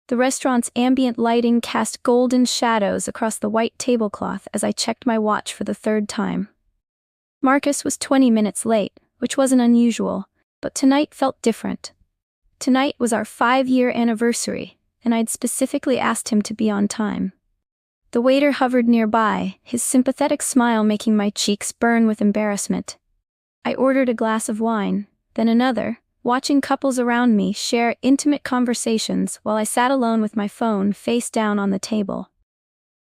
The restaurant's ambient lighting cast golden shadows across the white tablecloth as I checked my watch for the third time. Marcus was 20 minutes late, which wasn't unusual, but tonight felt different. Tonight was our 5-year anniversary, and I'd specifically asked him to be on time. The waiter hovered nearby, his sympathetic smile making my cheeks burn with embarrassment. I ordered a glass of wine, then another, watching couples around me share intimate conversations while I sat alone with my phone face down on the table.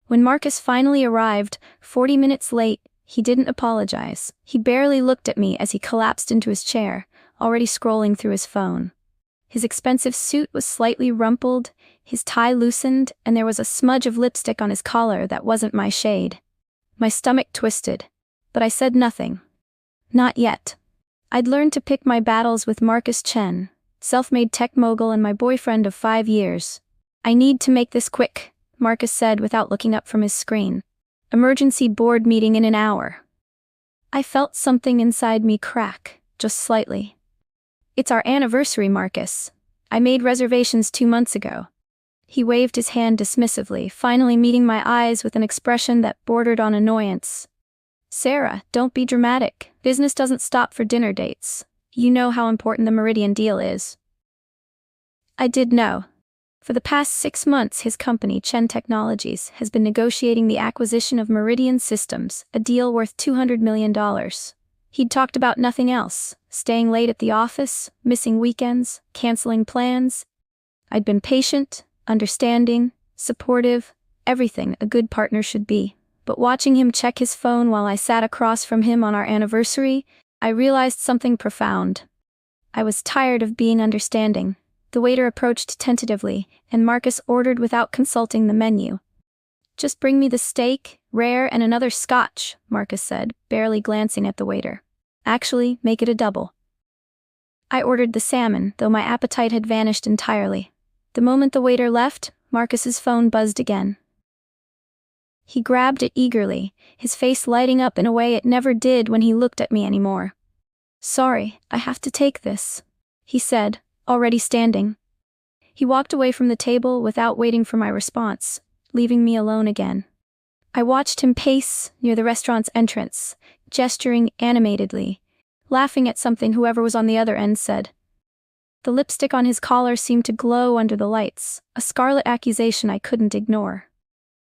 When Marcus finally arrived, 40 minutes late, he didn't apologize. He barely looked at me as he collapsed into his chair, already scrolling through his phone. His expensive suit was slightly rumpled, his tie loosened, and there was a smudge of lipstick on his collar that wasn't my shade. My stomach twisted, but I said nothing. Not yet. I'd learned to pick my battles with Marcus Chen, self-made tech mogul and my boyfriend of 5 years. "I need to make this quick," Marcus said without looking up from his screen. "Emergency board meeting in an hour." I felt something inside me crack, just slightly. "It's our anniversary, Marcus. I made reservations 2 months ago." He waved his hand dismissively, finally meeting my eyes with an expression that bordered on annoyance. "Sarah, don't be dramatic. Business doesn't stop for dinner dates. You know how important the Meridian deal is." I did know. For the past 6 months, his company, Chen Technologies, has been negotiating the acquisition of Meridian Systems, a deal worth $200 million. He'd talked about nothing else, staying late at the office, missing weekends, canceling plans. I'd been patient, understanding, supportive, everything a good partner should be. But watching him check his phone while I sat across from him on our anniversary, I realized something profound. I was tired of being understanding. The waiter approached tentatively, and Marcus ordered without consulting the menu. "Just bring me the steak, rare, and another scotch," Marcus said, barely glancing at the waiter. "Actually, make it a double." I ordered the salmon, though my appetite had vanished entirely. The moment the waiter left, Marcus's phone buzzed again. He grabbed it eagerly, his face lighting up in a way it never did when he looked at me anymore. "Sorry, I have to take this," he said, already standing. He walked away from the table without waiting for my response, leaving me alone again. I watched him pace near the restaurant's entrance, gesturing animatedly, laughing at something whoever was on the other end said. The lipstick on his collar seemed to glow under the lights, a scarlet accusation I couldn't ignore.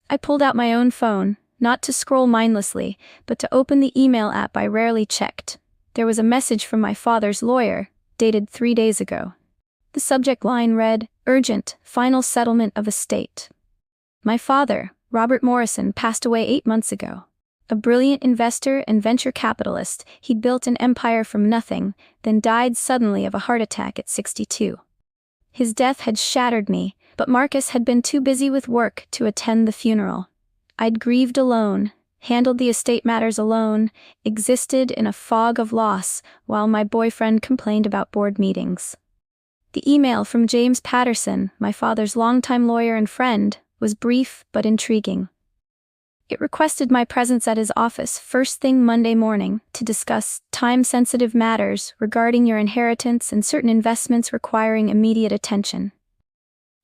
I pulled out my own phone, not to scroll mindlessly, but to open the email app I rarely checked. There was a message from my father's lawyer, dated 3 days ago. The subject line read, "Urgent, final settlement of estate." My father, Robert Morrison, passed away 8 months ago. A brilliant investor and venture capitalist, he'd built an empire from nothing, then died suddenly of a heart attack at 62. His death had shattered me, but Marcus had been too busy with work to attend the funeral. I'd grieved alone, handled the estate matters alone, existed in a fog of loss, while my boyfriend complained about board meetings. The email from James Patterson, my father's longtime lawyer and friend, was brief but intriguing. It requested my presence at his office first thing Monday morning to discuss time-sensitive matters regarding your inheritance and certain investments requiring immediate attention.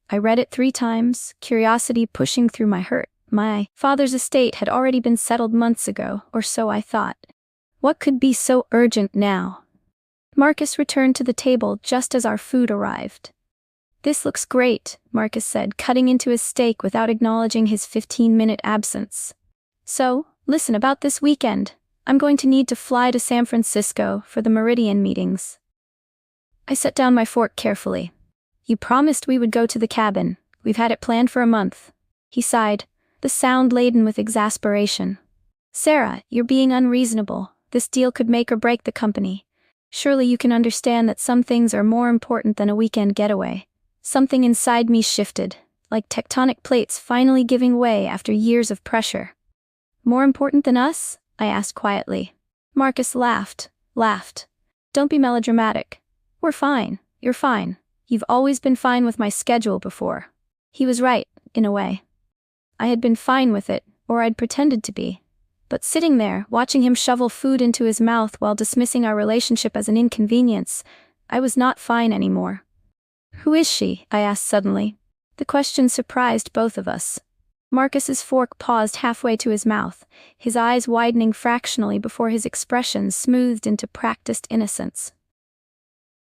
I read it 3 times, curiosity pushing through my hurt. My father's estate had already been settled months ago, or so I thought. What could be so urgent now? Marcus returned to the table just as our food arrived. "This looks great," Marcus said, cutting into his steak without acknowledging his 15-minute absence. "So, listen about this weekend. I'm going to need to fly to San Francisco for the Meridian meetings." I set down my fork carefully. "You promised we would go to the cabin. We've had it planned for a month." He sighed, the sound laden with exasperation. "Sarah, you're being unreasonable. This deal could make or break the company. Surely you can understand that some things are more important than a weekend getaway." Something inside me shifted, like tectonic plates finally giving way after years of pressure. "More important than us?" I asked quietly. Marcus laughed. "Don't be melodramatic. We're fine, you're fine. You've always been fine with my schedule before." He was right, in a way. I had been fine with it, or I'd pretended to be. But sitting there, watching him shovel food into his mouth while dismissing our relationship as an inconvenience, I was not fine anymore. "Who is she?" I asked suddenly. The question surprised both of us. Marcus's fork paused halfway to his mouth, his eyes widening fractionally before his expression smoothed into practiced innocence.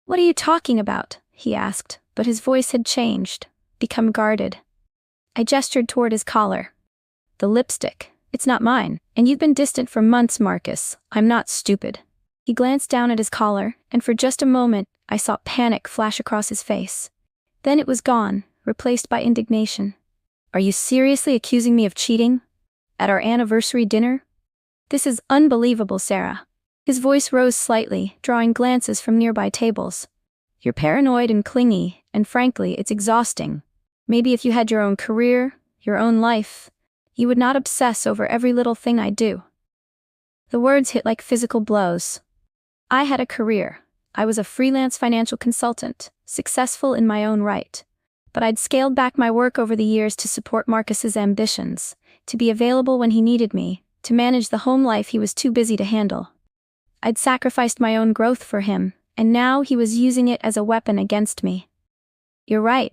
"What are you talking about?" he asked, but his voice had changed, become guarded. I gestured toward his collar. "The lipstick. It's not mine, and you've been distant for months, Marcus. I'm not stupid." He glanced down at his collar, and for just a moment, I saw panic flash across his face. Then it was gone, replaced by indignation. "Are you seriously accusing me of cheating? At our anniversary dinner? This is unbelievable, Sarah." His voice rose slightly, drawing glances from nearby tables. "You're paranoid and clingy, and frankly, it's exhausting. Maybe if you had your own career, your own life, you would not obsess over every little thing I do." The words hit like physical blows. I had a career. I was a freelance financial consultant, successful in my own right. But I'd scaled back my work over the years to support Marcus's ambitions, to be available when he needed me, to manage the home life he was too busy to handle. I'd sacrificed my own growth for him, and now he was using it as a weapon against me. "You're right,"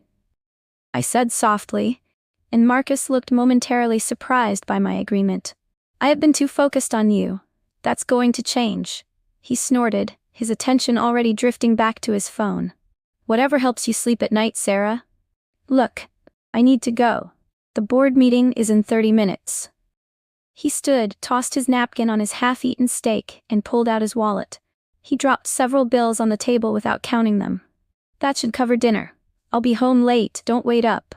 I said softly, and Marcus looked momentarily surprised by my agreement. "I have been too focused on you. That's going to change." He snorted, his attention already drifting back to his phone. "Whatever helps you sleep at night, Sarah. Look, I need to go. The board meeting is in 30 minutes. He stood, tossed his napkin on his half-eaten steak, and pulled out his wallet. He dropped several bills on the table without counting them. "That should cover dinner. I'll be home late, don't wait up."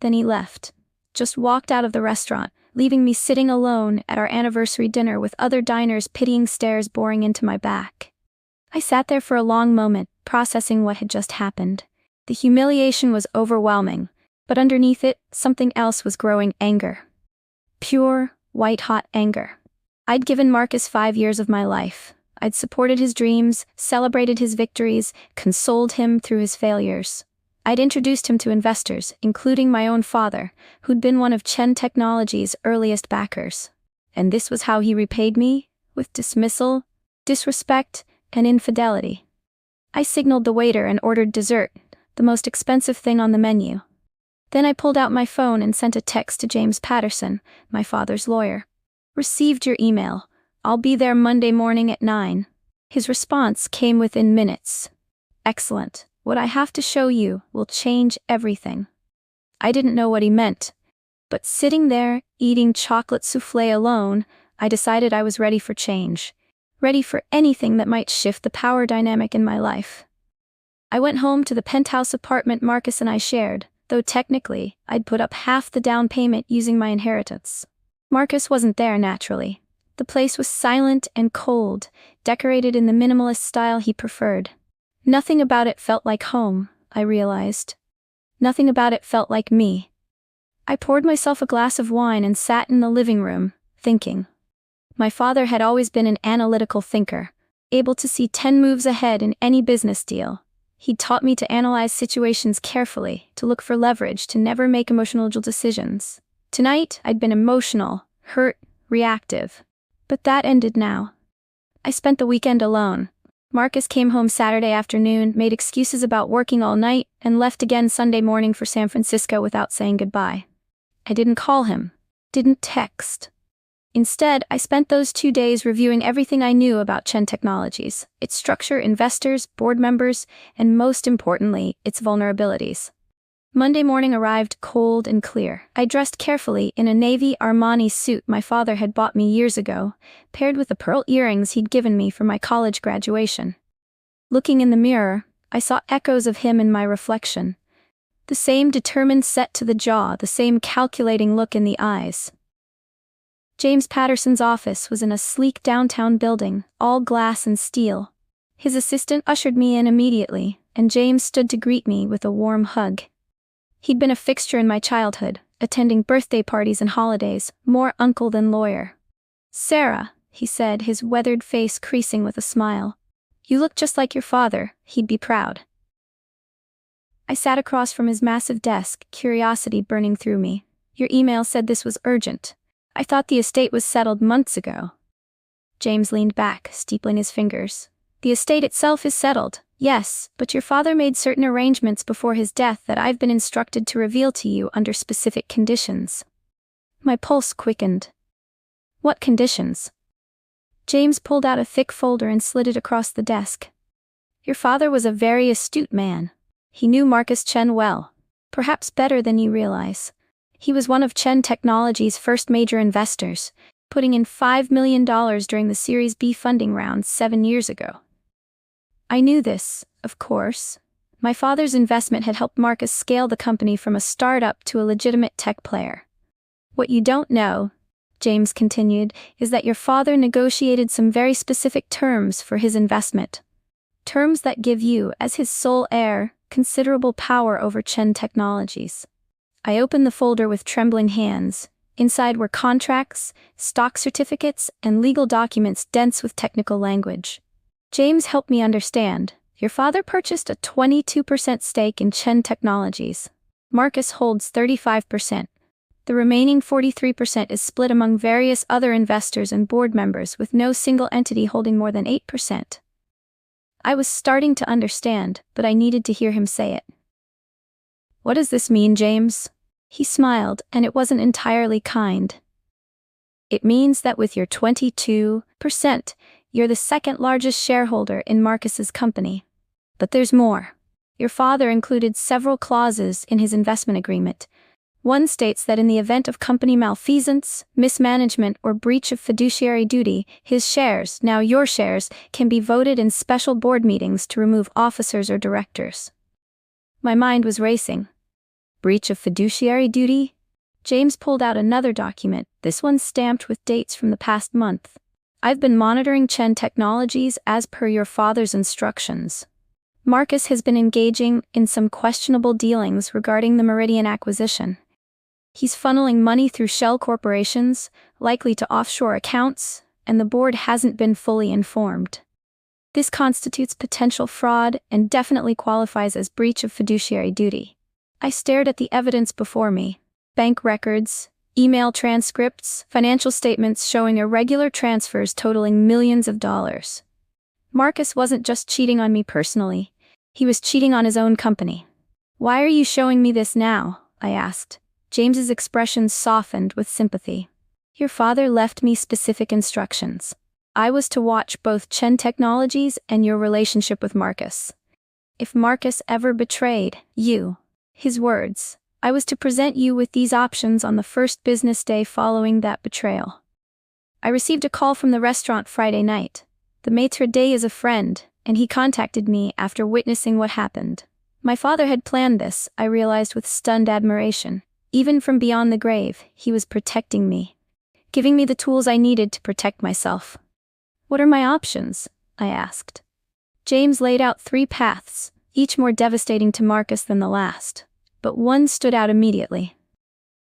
Then he left. Just walked out of the restaurant, leaving me sitting alone at our anniversary dinner with other diners' pitying stares boring into my back. I sat there for a long moment, processing what had just happened. The humiliation was overwhelming, but underneath it, something else was growing: anger. Pure, white-hot anger. I'd given Marcus 5 years of my life. I'd supported his dreams, celebrated his victories, consoled him through his failures. I'd introduced him to investors, including my own father, who'd been one of Chen Technology's earliest backers. And this was how he repaid me? With dismissal, disrespect, and infidelity. I signaled the waiter and ordered dessert, the most expensive thing on the menu. Then I pulled out my phone and sent a text to James Patterson, my father's lawyer. "Received your email. I'll be there Monday morning at 9. His response came within minutes. "Excellent. What I have to show you will change everything." I didn't know what he meant, but sitting there, eating chocolate soufflé alone, I decided I was ready for change. Ready for anything that might shift the power dynamic in my life. I went home to the penthouse apartment Marcus and I shared, though technically, I'd put up half the down payment using my inheritance. Marcus wasn't there naturally. The place was silent and cold, decorated in the minimalist style he preferred. Nothing about it felt like home, I realized. Nothing about it felt like me. I poured myself a glass of wine and sat in the living room, thinking. My father had always been an analytical thinker, able to see 10 moves ahead in any business deal. He'd taught me to analyze situations carefully, to look for leverage, to never make emotional decisions. Tonight, I'd been emotional, hurt, reactive. But that ended now. I spent the weekend alone. Marcus came home Saturday afternoon, made excuses about working all night, and left again Sunday morning for San Francisco without saying goodbye. I didn't call him. Didn't text. Instead, I spent those 2 days reviewing everything I knew about Chen Technologies, its structure, investors, board members, and most importantly, its vulnerabilities. Monday morning arrived cold and clear. I dressed carefully in a navy Armani suit my father had bought me years ago, paired with the pearl earrings he'd given me for my college graduation. Looking in the mirror, I saw echoes of him in my reflection. The same determined set to the jaw, the same calculating look in the eyes. James Patterson's office was in a sleek downtown building, all glass and steel. His assistant ushered me in immediately, and James stood to greet me with a warm hug. He'd been a fixture in my childhood, attending birthday parties and holidays, more uncle than lawyer. "Sarah," he said, his weathered face creasing with a smile. "You look just like your father, he'd be proud." I sat across from his massive desk, curiosity burning through me. "Your email said this was urgent. I thought the estate was settled months ago." James leaned back, steepling his fingers. "The estate itself is settled, Yes, but your father made certain arrangements before his death that I've been instructed to reveal to you under specific conditions. My pulse quickened. What conditions? James pulled out a thick folder and slid it across the desk. Your father was a very astute man. He knew Marcus Chen well, perhaps better than you realize. He was one of Chen Technology's first major investors, putting in $5 million during the Series B funding round 7 years ago. I knew this, of course. My father's investment had helped Marcus scale the company from a startup to a legitimate tech player. What you don't know, James continued, is that your father negotiated some very specific terms for his investment. Terms that give you, as his sole heir, considerable power over Chen Technologies. I opened the folder with trembling hands. Inside were contracts, stock certificates, and legal documents dense with technical language. James helped me understand. Your father purchased a 22% stake in Chen Technologies. Marcus holds 35%. The remaining 43% is split among various other investors and board members, with no single entity holding more than 8%. I was starting to understand, but I needed to hear him say it. What does this mean, James? He smiled, and it wasn't entirely kind. It means that with your 22%, you're the second largest shareholder in Marcus's company. But there's more. Your father included several clauses in his investment agreement. One states that in the event of company malfeasance, mismanagement, or breach of fiduciary duty, his shares, now your shares, can be voted in special board meetings to remove officers or directors. My mind was racing. Breach of fiduciary duty? James pulled out another document, this one stamped with dates from the past month. I've been monitoring Chen Technologies as per your father's instructions. Marcus has been engaging in some questionable dealings regarding the Meridian acquisition. He's funneling money through shell corporations, likely to offshore accounts, and the board hasn't been fully informed. This constitutes potential fraud and definitely qualifies as breach of fiduciary duty. I stared at the evidence before me. Bank records, email transcripts, financial statements showing irregular transfers totaling millions of dollars. Marcus wasn't just cheating on me personally. He was cheating on his own company. Why are you showing me this now? I asked. James's expression softened with sympathy. Your father left me specific instructions. I was to watch both Chen Technologies and your relationship with Marcus. If Marcus ever betrayed you, his words, I was to present you with these options on the first business day following that betrayal. I received a call from the restaurant Friday night. The maitre d' is a friend, and he contacted me after witnessing what happened. My father had planned this, I realized with stunned admiration. Even from beyond the grave, he was protecting me, giving me the tools I needed to protect myself. What are my options? I asked. James laid out 3 paths, each more devastating to Marcus than the last. But one stood out immediately.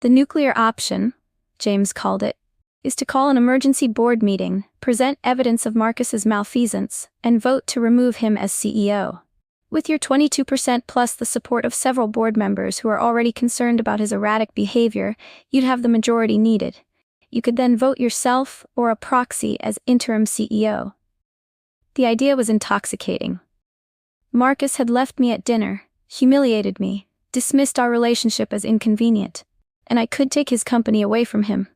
The nuclear option, James called it, is to call an emergency board meeting, present evidence of Marcus's malfeasance, and vote to remove him as CEO. With your 22% plus the support of several board members who are already concerned about his erratic behavior, you'd have the majority needed. You could then vote yourself or a proxy as interim CEO. The idea was intoxicating. Marcus had left me at dinner, humiliated me, dismissed our relationship as inconvenient, and I could take his company away from him.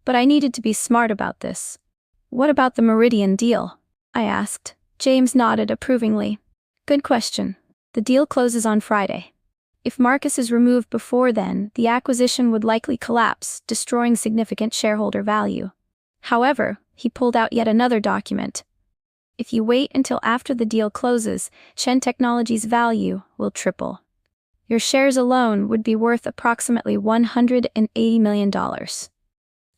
But I needed to be smart about this. What about the Meridian deal? I asked. James nodded approvingly. Good question. The deal closes on Friday. If Marcus is removed before then, the acquisition would likely collapse, destroying significant shareholder value. However, he pulled out yet another document. If you wait until after the deal closes, Chen Technology's value will triple. Your shares alone would be worth approximately $180 million.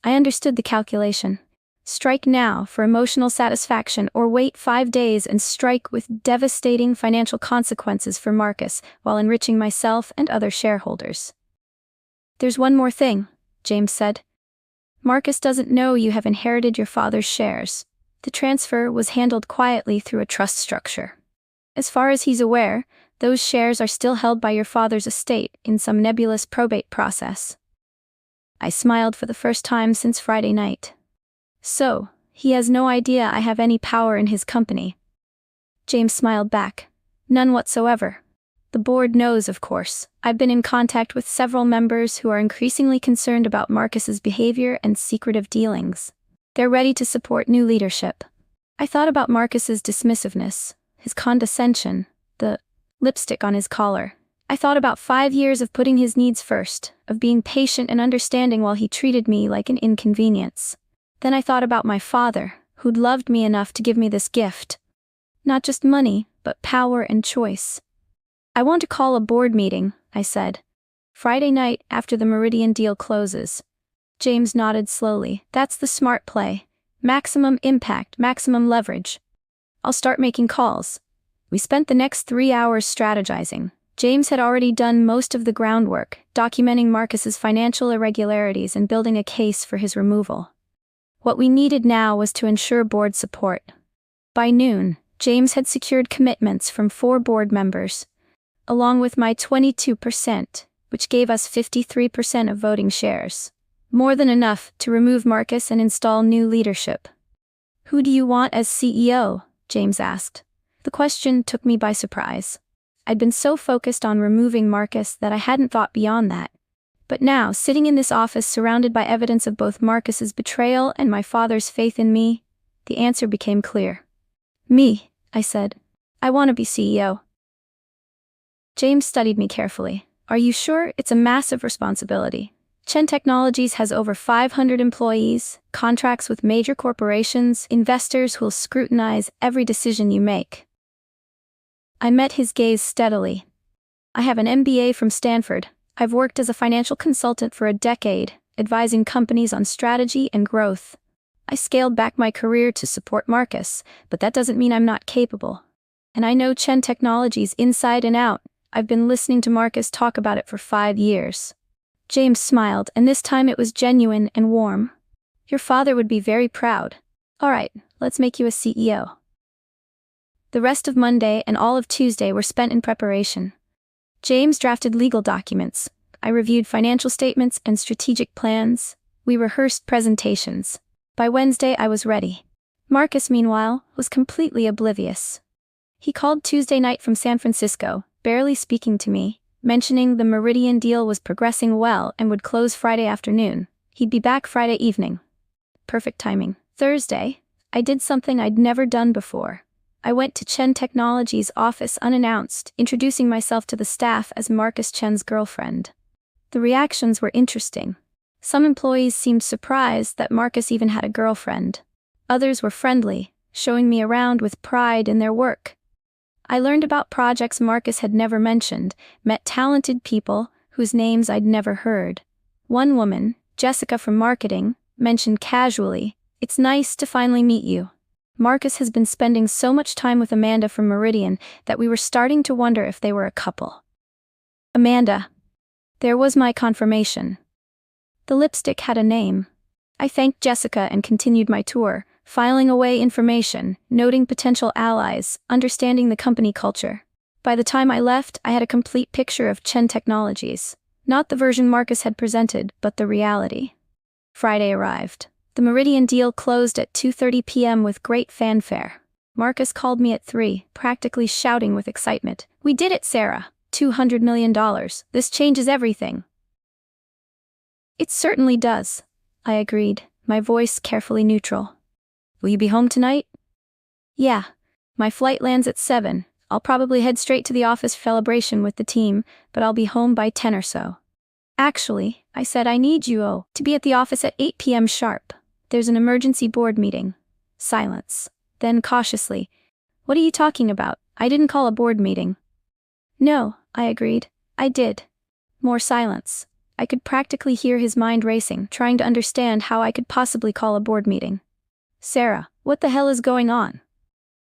I understood the calculation. Strike now for emotional satisfaction or wait 5 days and strike with devastating financial consequences for Marcus while enriching myself and other shareholders. There's one more thing, James said. Marcus doesn't know you have inherited your father's shares. The transfer was handled quietly through a trust structure. As far as he's aware, those shares are still held by your father's estate in some nebulous probate process. I smiled for the first time since Friday night. So, he has no idea I have any power in his company. James smiled back. None whatsoever. The board knows, of course. I've been in contact with several members who are increasingly concerned about Marcus's behavior and secretive dealings. They're ready to support new leadership. I thought about Marcus's dismissiveness, his condescension, the lipstick on his collar. I thought about 5 years of putting his needs first, of being patient and understanding while he treated me like an inconvenience. Then I thought about my father, who'd loved me enough to give me this gift. Not just money, but power and choice. I want to call a board meeting, I said. Friday night after the Meridian deal closes. James nodded slowly. That's the smart play. Maximum impact, maximum leverage. I'll start making calls. We spent the next 3 hours strategizing. James had already done most of the groundwork, documenting Marcus's financial irregularities and building a case for his removal. What we needed now was to ensure board support. By noon, James had secured commitments from 4 board members, along with my 22%, which gave us 53% of voting shares. More than enough to remove Marcus and install new leadership. Who do you want as CEO? James asked. The question took me by surprise. I'd been so focused on removing Marcus that I hadn't thought beyond that. But now, sitting in this office surrounded by evidence of both Marcus's betrayal and my father's faith in me, the answer became clear. Me, I said. I want to be CEO. James studied me carefully. Are you sure? It's a massive responsibility. Chen Technologies has over 500 employees, contracts with major corporations, investors who'll scrutinize every decision you make. I met his gaze steadily. I have an MBA from Stanford. I've worked as a financial consultant for a decade, advising companies on strategy and growth. I scaled back my career to support Marcus, but that doesn't mean I'm not capable. And I know Chen Technologies inside and out. I've been listening to Marcus talk about it for 5 years. James smiled, and this time it was genuine and warm. Your father would be very proud. All right, let's make you a CEO. The rest of Monday and all of Tuesday were spent in preparation. James drafted legal documents. I reviewed financial statements and strategic plans. We rehearsed presentations. By Wednesday, I was ready. Marcus, meanwhile, was completely oblivious. He called Tuesday night from San Francisco, barely speaking to me, mentioning the Meridian deal was progressing well and would close Friday afternoon. He'd be back Friday evening. Perfect timing. Thursday, I did something I'd never done before. I went to Chen Technologies' office unannounced, introducing myself to the staff as Marcus Chen's girlfriend. The reactions were interesting. Some employees seemed surprised that Marcus even had a girlfriend. Others were friendly, showing me around with pride in their work. I learned about projects Marcus had never mentioned, met talented people whose names I'd never heard. One woman, Jessica from marketing, mentioned casually, "It's nice to finally meet you." Marcus has been spending so much time with Amanda from Meridian that we were starting to wonder if they were a couple. Amanda. There was my confirmation. The lipstick had a name. I thanked Jessica and continued my tour, filing away information, noting potential allies, understanding the company culture. By the time I left, I had a complete picture of Chen Technologies. Not the version Marcus had presented, but the reality. Friday arrived. The Meridian deal closed at 2:30 p.m. with great fanfare. Marcus called me at 3, practically shouting with excitement. "We did it, Sarah! $200 million. This changes everything." It certainly does, I agreed, my voice carefully neutral. Will you be home tonight? Yeah. My flight lands at 7. I'll probably head straight to the office celebration with the team, but I'll be home by 10 or so. Actually, I said, I need you to be at the office at 8 p.m. sharp. There's an emergency board meeting. Silence. Then cautiously, what are you talking about? I didn't call a board meeting. No, I agreed. I did. More silence. I could practically hear his mind racing, trying to understand how I could possibly call a board meeting. Sarah, what the hell is going on?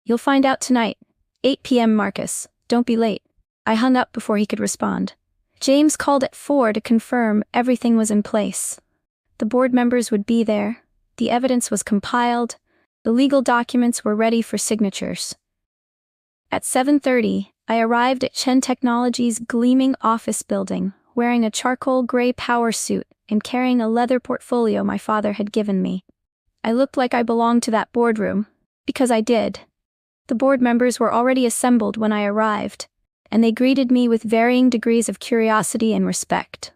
You'll find out tonight. 8 p.m. Marcus. Don't be late. I hung up before he could respond. James called at 4 to confirm everything was in place. The board members would be there. The evidence was compiled. The legal documents were ready for signatures. At 7:30, I arrived at Chen Technologies' gleaming office building, wearing a charcoal gray power suit and carrying a leather portfolio my father had given me. I looked like I belonged to that boardroom, because I did. The board members were already assembled when I arrived, and they greeted me with varying degrees of curiosity and respect.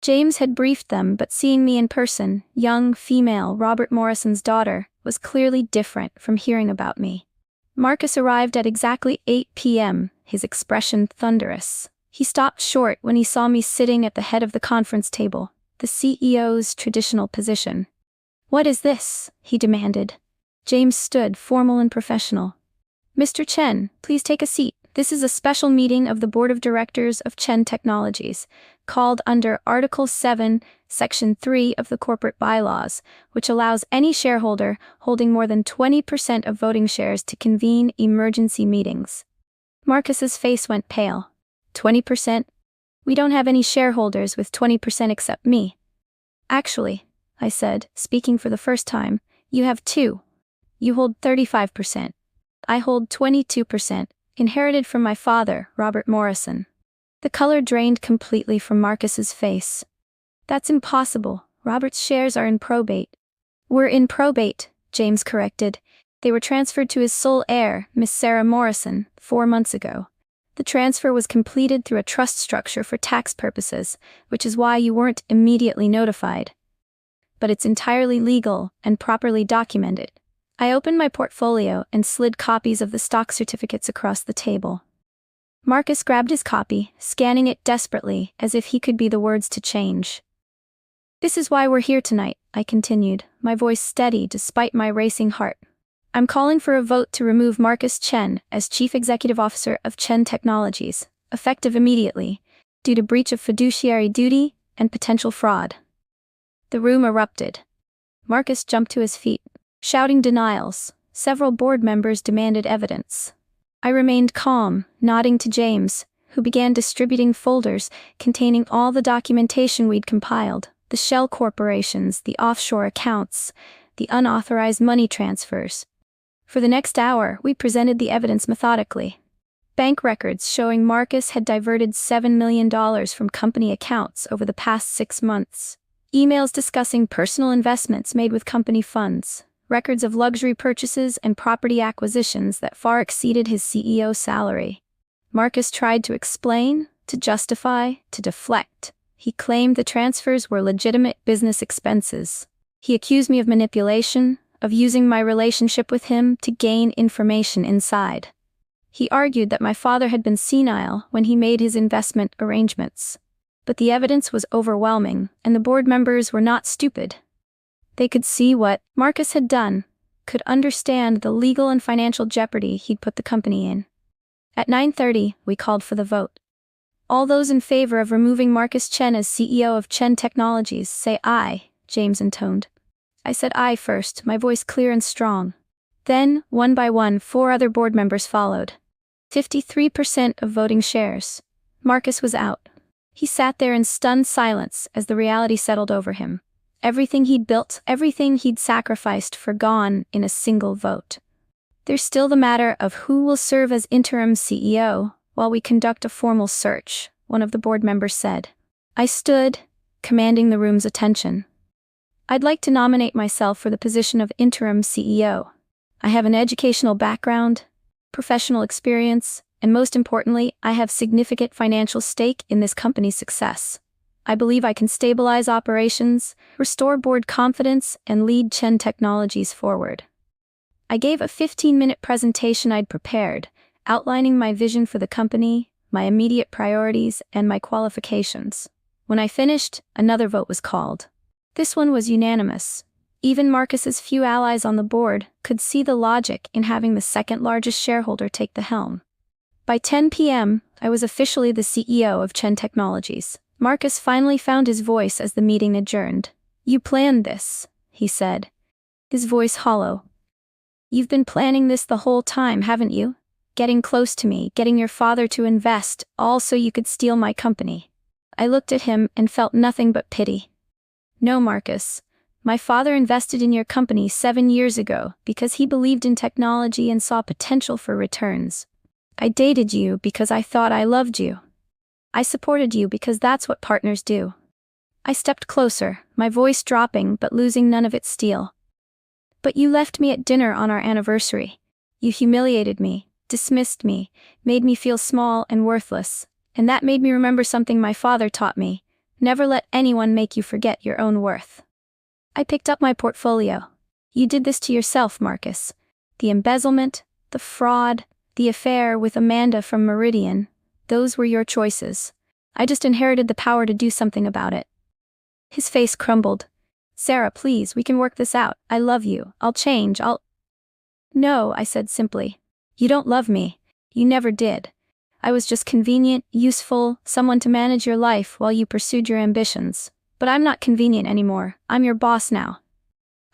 James had briefed them, but seeing me in person, young, female, Robert Morrison's daughter, was clearly different from hearing about me. Marcus arrived at exactly 8 p.m., his expression thunderous. He stopped short when he saw me sitting at the head of the conference table, the CEO's traditional position. "What is this?" he demanded. James stood, formal and professional. "Mr. Chen, please take a seat. This is a special meeting of the Board of Directors of Chen Technologies, called under Article 7, Section 3 of the Corporate Bylaws, which allows any shareholder holding more than 20% of voting shares to convene emergency meetings." Marcus's face went pale. 20%? We don't have any shareholders with 20% except me. "Actually," I said, speaking for the first time, "you have two. You hold 35%. I hold 22%, inherited from my father, Robert Morrison." The color drained completely from Marcus's face. "That's impossible. Robert's shares are in probate." "We're in probate," James corrected. "They were transferred to his sole heir, Miss Sarah Morrison, 4 months ago. The transfer was completed through a trust structure for tax purposes, which is why you weren't immediately notified. But it's entirely legal and properly documented." I opened my portfolio and slid copies of the stock certificates across the table. Marcus grabbed his copy, scanning it desperately, as if he could be the words to change. "This is why we're here tonight," I continued, my voice steady despite my racing heart. "I'm calling for a vote to remove Marcus Chen as Chief Executive Officer of Chen Technologies, effective immediately, due to breach of fiduciary duty and potential fraud." The room erupted. Marcus jumped to his feet, shouting denials. Several board members demanded evidence. I remained calm, nodding to James, who began distributing folders containing all the documentation we'd compiled: the shell corporations, the offshore accounts, the unauthorized money transfers. For the next hour, we presented the evidence methodically. Bank records showing Marcus had diverted $7 million from company accounts over the past 6 months. Emails discussing personal investments made with company funds. Records of luxury purchases and property acquisitions that far exceeded his CEO salary. Marcus tried to explain, to justify, to deflect. He claimed the transfers were legitimate business expenses. He accused me of manipulation, of using my relationship with him to gain information inside. He argued that my father had been senile when he made his investment arrangements. But the evidence was overwhelming, and the board members were not stupid. They could see what Marcus had done, could understand the legal and financial jeopardy he'd put the company in. At 9:30, we called for the vote. "All those in favor of removing Marcus Chen as CEO of Chen Technologies, say aye," James intoned. I said aye first, my voice clear and strong. Then, one by one, 4 other board members followed. 53% of voting shares. Marcus was out. He sat there in stunned silence as the reality settled over him. Everything he'd built, everything he'd sacrificed for gone in a single vote. "There's still the matter of who will serve as interim CEO while we conduct a formal search," one of the board members said. I stood, commanding the room's attention. "I'd like to nominate myself for the position of interim CEO. I have an educational background, professional experience, and most importantly, I have significant financial stake in this company's success. I believe I can stabilize operations, restore board confidence, and lead Chen Technologies forward." I gave a 15-minute presentation I'd prepared, outlining my vision for the company, my immediate priorities, and my qualifications. When I finished, another vote was called. This one was unanimous. Even Marcus's few allies on the board could see the logic in having the second-largest shareholder take the helm. By 10 p.m., I was officially the CEO of Chen Technologies. Marcus finally found his voice as the meeting adjourned. "You planned this," he said, his voice hollow. "You've been planning this the whole time, haven't you? Getting close to me, getting your father to invest, all so you could steal my company." I looked at him and felt nothing but pity. "No, Marcus. My father invested in your company 7 years ago because he believed in technology and saw potential for returns. I dated you because I thought I loved you. I supported you because that's what partners do." I stepped closer, my voice dropping but losing none of its steel. "But you left me at dinner on our anniversary. You humiliated me, dismissed me, made me feel small and worthless, and that made me remember something my father taught me: never let anyone make you forget your own worth. I picked up my portfolio. You did this to yourself, Marcus. The embezzlement, the fraud, the affair with Amanda from Meridian, those were your choices. I just inherited the power to do something about it. His face crumbled. Sarah, please, we can work this out. I love you. I'll change. No, I said simply. You don't love me. You never did. I was just convenient, useful, someone to manage your life while you pursued your ambitions. But I'm not convenient anymore. I'm your boss now.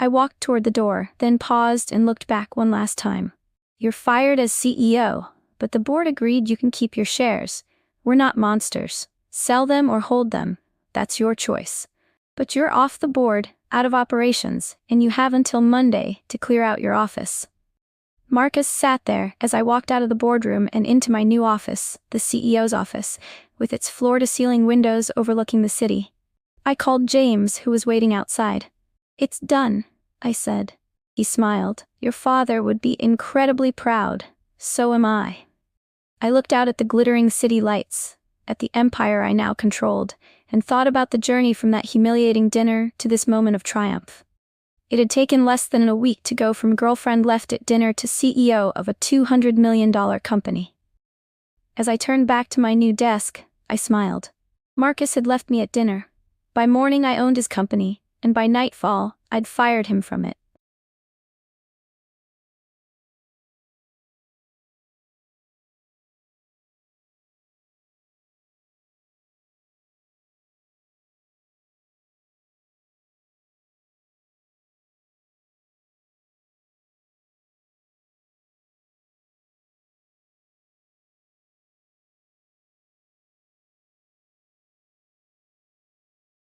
I walked toward the door, then paused and looked back one last time. You're fired as CEO, but the board agreed you can keep your shares. We're not monsters. Sell them or hold them. That's your choice. But you're off the board, out of operations, and you have until Monday to clear out your office. Marcus sat there as I walked out of the boardroom and into my new office, the CEO's office, with its floor-to-ceiling windows overlooking the city. I called James, who was waiting outside. It's done, I said. He smiled. Your father would be incredibly proud. So am I. I looked out at the glittering city lights, at the empire I now controlled, and thought about the journey from that humiliating dinner to this moment of triumph. It had taken less than a week to go from girlfriend left at dinner to CEO of a $200 million company. As I turned back to my new desk, I smiled. Marcus had left me at dinner. By morning I owned his company, and by nightfall, I'd fired him from it.